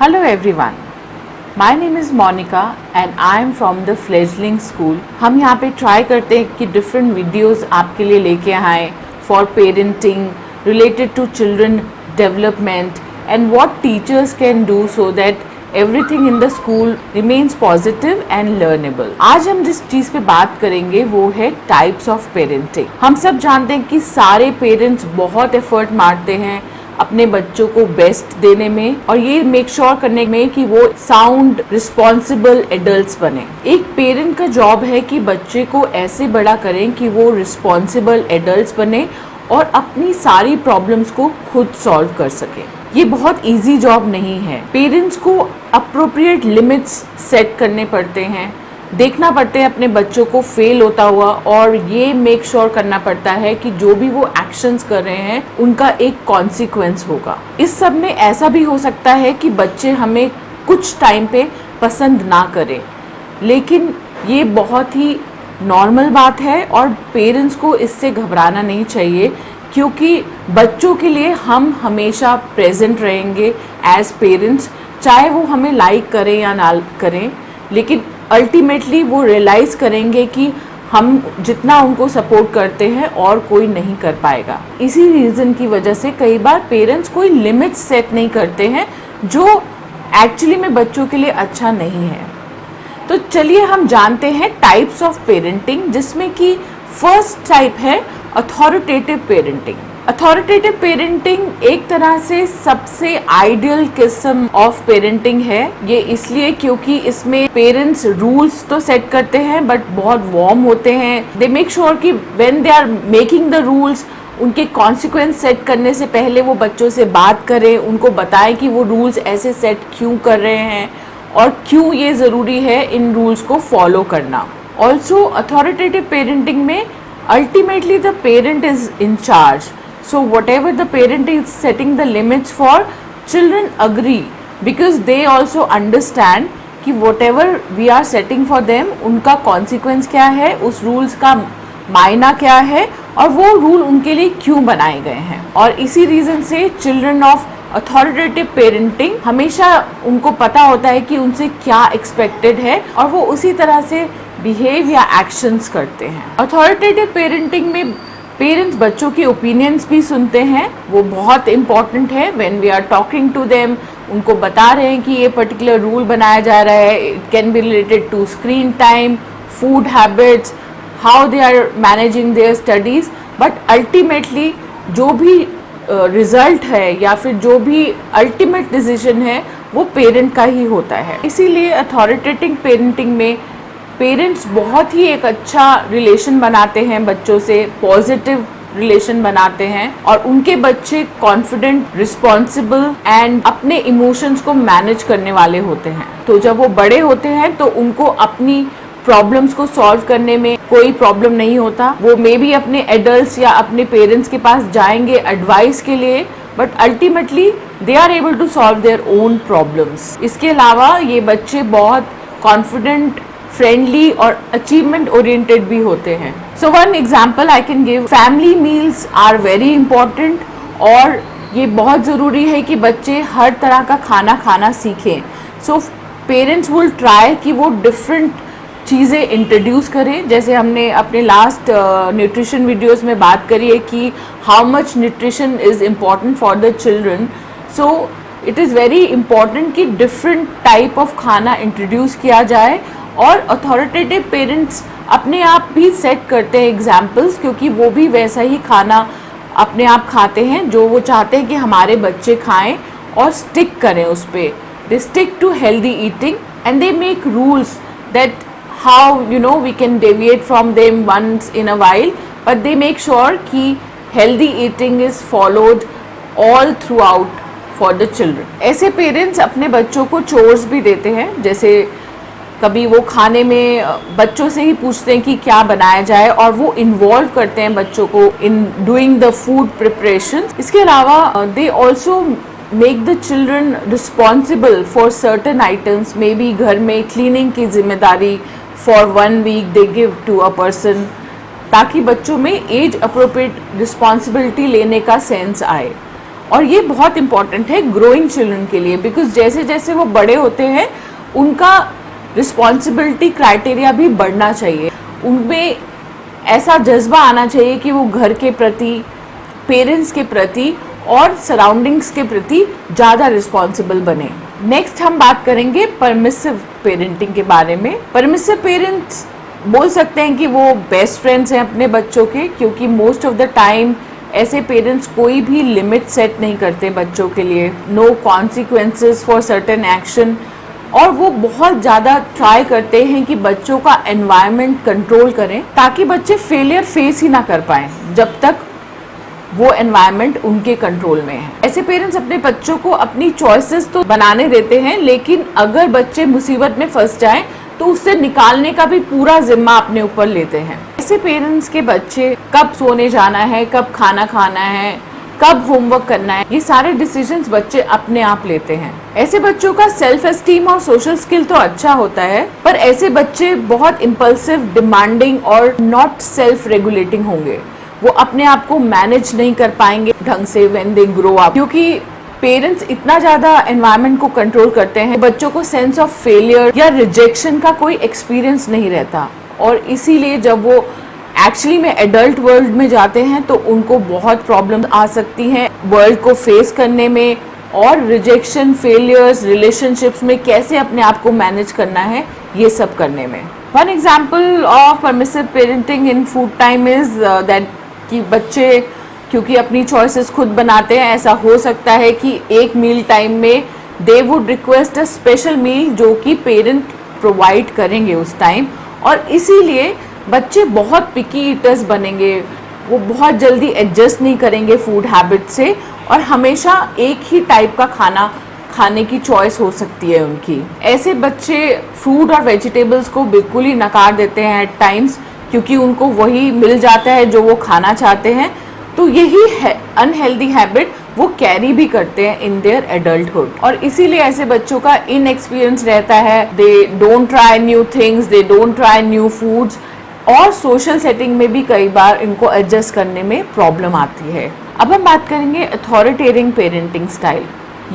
Hello everyone, my name is Monica and I am from the Fledgling School. हम यहाँ पे try करते हैं कि डिफरेंट वीडियोस आपके लिए लेके आए for parenting related to children development and what teachers can do so that everything in the school remains positive and learnable. आज हम जिस चीज़ पे बात करेंगे वो है टाइप्स ऑफ पेरेंटिंग। हम सब जानते हैं कि सारे पेरेंट्स बहुत एफर्ट मारते हैं अपने बच्चों को बेस्ट देने में और ये मेक श्योर करने में कि वो साउंड रिस्पॉन्सिबल एडल्ट्स बने। एक पेरेंट का जॉब है कि बच्चे को ऐसे बड़ा करें कि वो रिस्पॉन्सिबल एडल्ट्स बने और अपनी सारी प्रॉब्लम्स को खुद सॉल्व कर सके। ये बहुत इजी जॉब नहीं है। पेरेंट्स को अप्रोप्रिएट लिमिट्स सेट करने पड़ते हैं, देखना पड़ते हैं अपने बच्चों को फेल होता हुआ और ये मेक श्योर करना पड़ता है कि जो भी वो एक्शंस कर रहे हैं उनका एक कॉन्सिक्वेंस होगा। इस सब में ऐसा भी हो सकता है कि बच्चे हमें कुछ टाइम पे पसंद ना करें, लेकिन ये बहुत ही नॉर्मल बात है और पेरेंट्स को इससे घबराना नहीं चाहिए, क्योंकि बच्चों के लिए हम हमेशा प्रेजेंट रहेंगे एज पेरेंट्स, चाहे वो हमें लाइक करें या ना करें, लेकिन अल्टीमेटली वो रियलाइज़ करेंगे कि हम जितना उनको सपोर्ट करते हैं और कोई नहीं कर पाएगा। इसी रीज़न की वजह से कई बार पेरेंट्स कोई लिमिट्स सेट नहीं करते हैं जो एक्चुअली में बच्चों के लिए अच्छा नहीं है। तो चलिए हम जानते हैं टाइप्स ऑफ पेरेंटिंग, जिसमें कि फर्स्ट टाइप है अथॉरिटेटिव पेरेंटिंग। अथॉरिटेटिव पेरेंटिंग एक तरह से सबसे आइडियल किस्म ऑफ पेरेंटिंग है। ये इसलिए क्योंकि इसमें पेरेंट्स रूल्स तो सेट करते हैं बट बहुत वार्म होते हैं। दे मेक श्योर कि when they are making the rules उनके कॉन्सिक्वेंस सेट करने से पहले वो बच्चों से बात करें, उनको बताएं कि वो रूल्स ऐसे सेट क्यों कर रहे हैं और क्यों ये ज़रूरी है इन रूल्स को फॉलो करना। ऑल्सो अथॉरिटेटिव पेरेंटिंग में ultimately the parent is in charge, so whatever the parent is setting the limits for, children agree because they also understand कि whatever we are setting for them उनका consequence क्या है, उस rules का मायना क्या है और वो रूल उनके लिए क्यों बनाए गए हैं। और इसी रीज़न से चिल्ड्रन ऑफ अथॉरिटेटिव पेरेंटिंग हमेशा उनको पता होता है कि उनसे क्या एक्सपेक्टेड है और वो उसी तरह से बिहेव या एक्शंस करते हैं। अथॉरिटेटिव पेरेंटिंग में पेरेंट्स बच्चों के ओपिनियंस भी सुनते हैं, वो बहुत इंपॉर्टेंट है। When we are talking to them, उनको बता रहे हैं कि ये पर्टिकुलर रूल बनाया जा रहा है, it can be related to screen time, food habits, how they are managing their studies, but ultimately जो भी रिजल्ट है या फिर जो भी अल्टीमेट डिसीजन है वो पेरेंट का ही होता है। इसीलिए अथॉरिटेटिव पेरेंटिंग में पेरेंट्स बहुत ही एक अच्छा रिलेशन बनाते हैं बच्चों से, पॉजिटिव रिलेशन बनाते हैं और उनके बच्चे कॉन्फिडेंट, रिस्पॉन्सिबल एंड अपने इमोशंस को मैनेज करने वाले होते हैं। तो जब वो बड़े होते हैं तो उनको अपनी प्रॉब्लम्स को सॉल्व करने में कोई प्रॉब्लम नहीं होता। वो मे बी अपने एडल्ट्स या अपने पेरेंट्स के पास जाएंगे एडवाइस के लिए, but ultimately they are able to solve their own problems. इसके अलावा ये बच्चे बहुत कॉन्फिडेंट, फ्रेंडली और अचीवमेंट ओरिएंटेड भी होते हैं। So one example I can give, family meals are very important और ये बहुत ज़रूरी है कि बच्चे हर तरह का खाना खाना सीखें। सो पेरेंट्स विल ट्राई कि वो डिफरेंट चीज़ें इंट्रोड्यूस करें। जैसे हमने अपने लास्ट न्यूट्रिशन वीडियोस में बात करी है कि how much nutrition is important for the children. So it is very important कि डिफरेंट टाइप ऑफ खाना इंट्रोड्यूस किया जाए और अथॉरिटेटिव पेरेंट्स अपने आप भी सेट करते हैं एग्जाम्पल्स, क्योंकि वो भी वैसा ही खाना अपने आप खाते हैं जो वो चाहते हैं कि हमारे बच्चे खाएं और स्टिक करें उस पर। They stick to healthy eating and they make rules that how we can deviate from them once in a while, but they make sure कि healthy eating is followed all throughout for the children. ऐसे parents अपने बच्चों को chores भी देते हैं, जैसे कभी वो खाने में बच्चों से ही पूछते हैं कि क्या बनाया जाए और वो इन्वॉल्व करते हैं बच्चों को in doing the food preparation. इसके अलावा they also make the children responsible for certain items, maybe घर में क्लीनिंग की जिम्मेदारी for 1 week they give to a person, ताकि बच्चों में एज अप्रोप्रिएट रिस्पॉन्सिबिलिटी लेने का सेंस आए। और ये बहुत इंपॉर्टेंट है ग्रोइंग चिल्ड्रन के लिए, बिकॉज जैसे जैसे वो बड़े होते हैं उनका रिस्पॉन्सिबिलिटी क्राइटेरिया भी बढ़ना चाहिए, उनमें ऐसा जज्बा आना चाहिए कि वो घर के प्रति, पेरेंट्स के प्रति और सराउंडिंग्स के प्रति ज़्यादा रिस्पॉन्सिबल बने। नेक्स्ट हम बात करेंगे परमिसिव पेरेंटिंग के बारे में। परमिसिव पेरेंट्स बोल सकते हैं कि वो बेस्ट फ्रेंड्स हैं अपने बच्चों के, क्योंकि मोस्ट ऑफ द टाइम ऐसे पेरेंट्स कोई भी लिमिट सेट नहीं करते बच्चों के लिए, no consequences for certain action, और वो बहुत ज़्यादा ट्राई करते हैं कि बच्चों का एनवायरनमेंट कंट्रोल करें ताकि बच्चे फेलियर फेस ही ना कर पाएं जब तक वो एनवायरनमेंट उनके कंट्रोल में है। ऐसे पेरेंट्स अपने बच्चों को अपनी चॉइसेस तो बनाने देते हैं, लेकिन अगर बच्चे मुसीबत में फंस जाएं तो उससे निकालने का भी पूरा जिम्मा अपने ऊपर लेते हैं। ऐसे पेरेंट्स के बच्चे कब सोने जाना है, कब खाना खाना है, कब होमवर्क करना है, ये सारे डिसीजंस बच्चे अपने आप लेते हैं। ऐसे बच्चों का सेल्फ एस्टीम और सोशल स्किल तो अच्छा होता है, पर ऐसे बच्चे बहुत इम्पल्सिव, डिमांडिंग और नॉट सेल्फ रेगुलेटिंग होंगे। वो अपने आप को मैनेज नहीं कर पाएंगे ढंग से व्हेन दे ग्रो अप, क्योंकि पेरेंट्स इतना ज़्यादा एनवायरनमेंट को कंट्रोल करते हैं, बच्चों को सेंस ऑफ फेलियर या रिजेक्शन का कोई एक्सपीरियंस नहीं रहता, और इसीलिए जब वो एक्चुअली में एडल्ट वर्ल्ड में जाते हैं तो उनको बहुत प्रॉब्लम आ सकती हैं वर्ल्ड को फेस करने में, और रिजेक्शन, फेलियर्स, रिलेशनशिप्स में कैसे अपने आप को मैनेज करना है, ये सब करने में। One example of permissive parenting in food time is that कि बच्चे क्योंकि अपनी चॉइसेस खुद बनाते हैं, ऐसा हो सकता है कि एक मील टाइम में they would request a special meal जो कि पेरेंट प्रोवाइड करेंगे उस टाइम, और इसीलिए बच्चे बहुत पिकी ईटर्स बनेंगे, वो बहुत जल्दी एडजस्ट नहीं करेंगे फूड हैबिट से, और हमेशा एक ही टाइप का खाना खाने की चॉइस हो सकती है उनकी। ऐसे बच्चे फ्रूट और वेजिटेबल्स को बिल्कुल ही नकार देते हैं एट टाइम्स, क्योंकि उनको वही मिल जाता है जो वो खाना चाहते हैं, तो यही है अनहेल्दी हैबिट वो कैरी भी करते हैं इन देयर एडल्टहुड, और इसीलिए ऐसे बच्चों का इनएक्सपीरियंस रहता है, they don't try new things, they don't try new foods, और सोशल सेटिंग में भी कई बार इनको एडजस्ट करने में प्रॉब्लम आती है। अब हम बात करेंगे अथॉरिटेरियन पेरेंटिंग स्टाइल।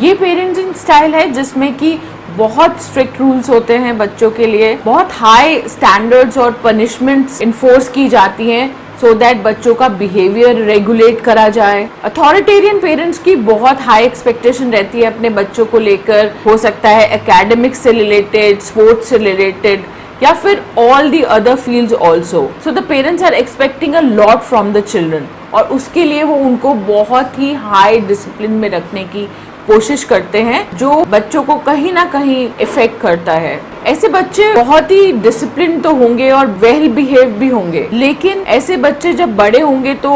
ये पेरेंटिंग स्टाइल है जिसमें कि बहुत स्ट्रिक्ट रूल्स होते हैं बच्चों के लिए, बहुत हाई स्टैंडर्ड्स और पनिशमेंट्स इन्फोर्स की जाती हैं सो दैट बच्चों का बिहेवियर रेगुलेट करा जाए। अथॉरिटेरियन पेरेंट्स की बहुत हाई एक्सपेक्टेशन रहती है अपने बच्चों को लेकर, हो सकता है एकेडमिक्स से रिलेटेड, स्पोर्ट्स से रिलेटेड, या फिर all the other fields also. So the parents are expecting a lot from the children, और उसके लिए वो उनको बहुत ही हाई डिसिप्लिन में रखने की कोशिश करते हैं, जो बच्चों को कहीं ना कहीं इफेक्ट करता है। ऐसे बच्चे बहुत ही डिसिप्लिन तो होंगे और वेल बिहेव भी होंगे, लेकिन ऐसे बच्चे जब बड़े होंगे तो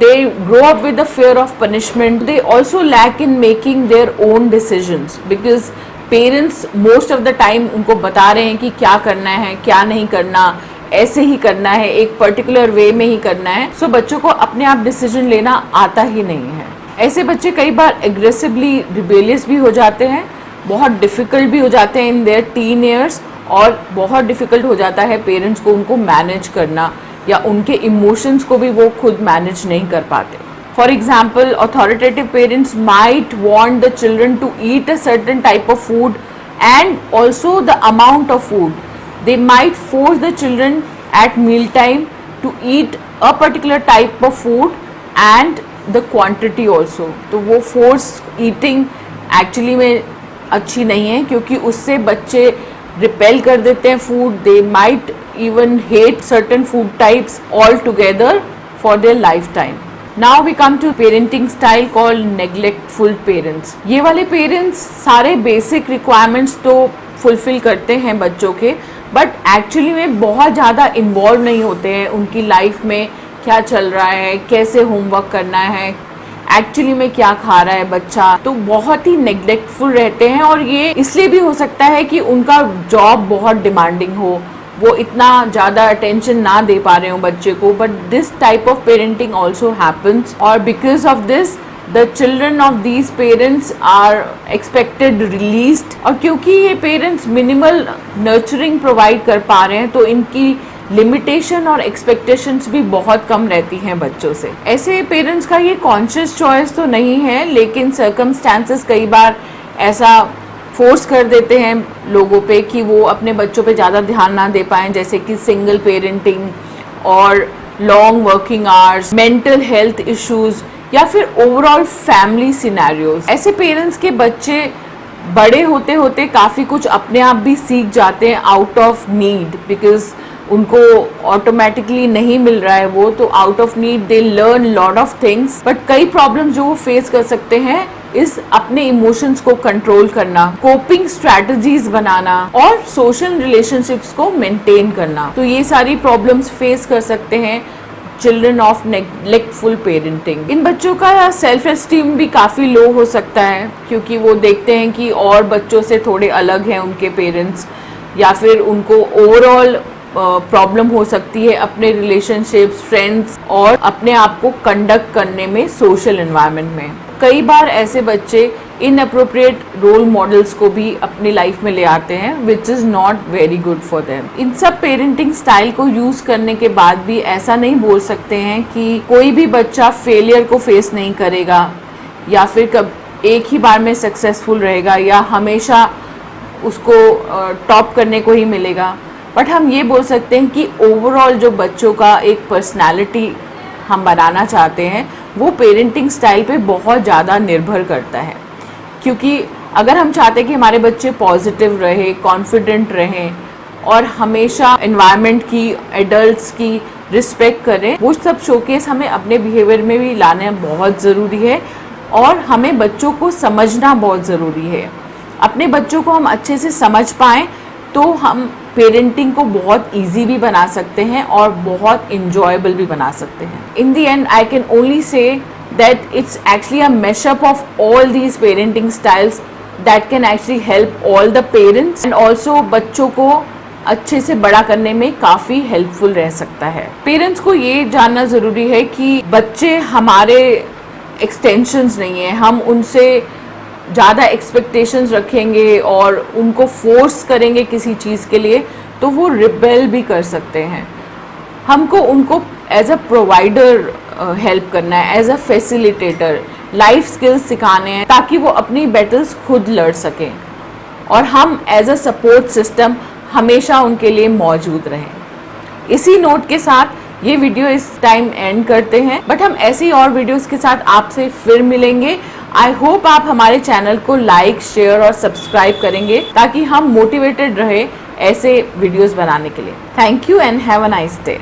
they grow up with the fear of punishment. They also lack in making their own decisions because parents most of the time उनको बता रहे हैं कि क्या करना है, क्या नहीं करना, ऐसे ही करना है, एक पर्टिकुलर वे में ही करना है। सो बच्चों को अपने आप डिसीजन लेना आता ही नहीं है। ऐसे बच्चे कई बार एग्रेसिवली रिबेलियस भी हो जाते हैं, बहुत डिफ़िकल्ट भी हो जाते हैं इन देयर टीन ईयर्स, और बहुत डिफ़िकल्ट हो जाता है पेरेंट्स को उनको मैनेज करना, या उनके इमोशंस को भी वो खुद मैनेज नहीं कर पाते। For example, authoritative parents might want the children to eat a certain type of food and also the amount of food. They might force the children at meal time to eat a particular type of food and the quantity also. तो वो force eating actually में अच्छी नहीं है, क्योंकि उससे बच्चे repel कर देते हैं food. They might even hate certain food types altogether for their lifetime. Now we come to parenting style called neglectful parents. ये वाले parents सारे basic requirements तो फुलफिल करते हैं बच्चों के, बट एक्चुअली में बहुत ज़्यादा इन्वॉल्व नहीं होते हैं उनकी लाइफ में, क्या चल रहा है, कैसे होमवर्क करना है, एक्चुअली में क्या खा रहा है बच्चा, तो बहुत ही नेग्लेक्टफुल रहते हैं। और ये इसलिए भी हो सकता है कि उनका जॉब बहुत डिमांडिंग हो, वो इतना ज़्यादा अटेंशन ना दे पा रहे हो बच्चे को, but this type of parenting also happens, और because of this the children of these parents are expected released। और क्योंकि ये पेरेंट्स मिनिमल नर्चरिंग प्रोवाइड कर पा रहे हैं, तो इनकी लिमिटेशन और एक्सपेक्टेशंस भी बहुत कम रहती हैं बच्चों से। ऐसे पेरेंट्स का ये कॉन्शियस चॉइस तो नहीं है, लेकिन सर्कमस्टांसेस कई बार ऐसा फोर्स कर देते हैं लोगों पे कि वो अपने बच्चों पे ज़्यादा ध्यान ना दे पाएँ, जैसे कि सिंगल पेरेंटिंग और long working hours, mental health issues या फिर ओवरऑल फैमिली सिनेरियोज। ऐसे पेरेंट्स के बच्चे बड़े होते होते काफ़ी कुछ अपने आप भी सीख जाते हैं आउट ऑफ नीड, बिकॉज उनको ऑटोमेटिकली नहीं मिल रहा है वो, तो out of need they learn lot of things. But कई प्रॉब्लम्स जो वो फेस कर सकते हैं इस अपने इमोशंस को कंट्रोल करना, कोपिंग स्ट्रैटेजीज बनाना और सोशल रिलेशनशिप्स को मेंटेन करना। तो ये सारी प्रॉब्लम्स फेस कर सकते हैं चिल्ड्रन ऑफ नेग्लेक्टफुल पेरेंटिंग। इन बच्चों का सेल्फ एस्टीम भी काफ़ी लो हो सकता है, क्योंकि वो देखते हैं कि और बच्चों से थोड़े अलग हैं उनके पेरेंट्स, या फिर उनको ओवरऑल प्रॉब्लम हो सकती है अपने रिलेशनशिप्स, फ्रेंड्स और अपने आप को कंडक्ट करने में सोशल एनवायरनमेंट में। कई बार ऐसे बच्चे इनअप्रोप्रिएट रोल मॉडल्स को भी अपनी लाइफ में ले आते हैं, which is not very good for them. इन सब पेरेंटिंग स्टाइल को यूज़ करने के बाद भी ऐसा नहीं बोल सकते हैं कि कोई भी बच्चा फेलियर को फेस नहीं करेगा, या फिर कब एक ही बार में सक्सेसफुल रहेगा, या हमेशा उसको टॉप करने को ही मिलेगा। बट हम ये बोल सकते हैं कि ओवरऑल जो बच्चों का एक पर्सनालिटी हम बनाना चाहते हैं वो पेरेंटिंग स्टाइल पे बहुत ज़्यादा निर्भर करता है। क्योंकि अगर हम चाहते हैं कि हमारे बच्चे पॉजिटिव रहे, कॉन्फिडेंट रहें और हमेशा एनवायरनमेंट की, एडल्ट्स की रिस्पेक्ट करें, वो सब शोकेस हमें अपने बिहेवियर में भी लाना बहुत ज़रूरी है। और हमें बच्चों को समझना बहुत ज़रूरी है। अपने बच्चों को हम अच्छे से समझ पाएँ तो हम पेरेंटिंग को बहुत इजी भी बना सकते हैं और बहुत इंजॉयबल भी बना सकते हैं। In the end I can only say that it's actually a mashup of all these parenting styles that can actually help all the parents and also बच्चों को अच्छे से बड़ा करने में काफ़ी हेल्पफुल रह सकता है। पेरेंट्स को ये जानना ज़रूरी है कि बच्चे हमारे एक्सटेंशंस नहीं है, हम उनसे ज़्यादा एक्सपेक्टेशंस रखेंगे और उनको फोर्स करेंगे किसी चीज़ के लिए तो वो रिबेल भी कर सकते हैं। हमको उनको एज अ प्रोवाइडर हेल्प करना है, as a facilitator life skills सिखाने हैं ताकि वो अपनी बैटल्स खुद लड़ सकें, और हम एज अ सपोर्ट सिस्टम हमेशा उनके लिए मौजूद रहें। इसी नोट के साथ ये वीडियो इस टाइम एंड करते हैं, बट हम ऐसी और वीडियोस के साथ आपसे फिर मिलेंगे। आई होप आप हमारे चैनल को लाइक, शेयर और सब्सक्राइब करेंगे ताकि हम मोटिवेटेड रहे ऐसे वीडियोस बनाने के लिए। Thank you and have a nice day.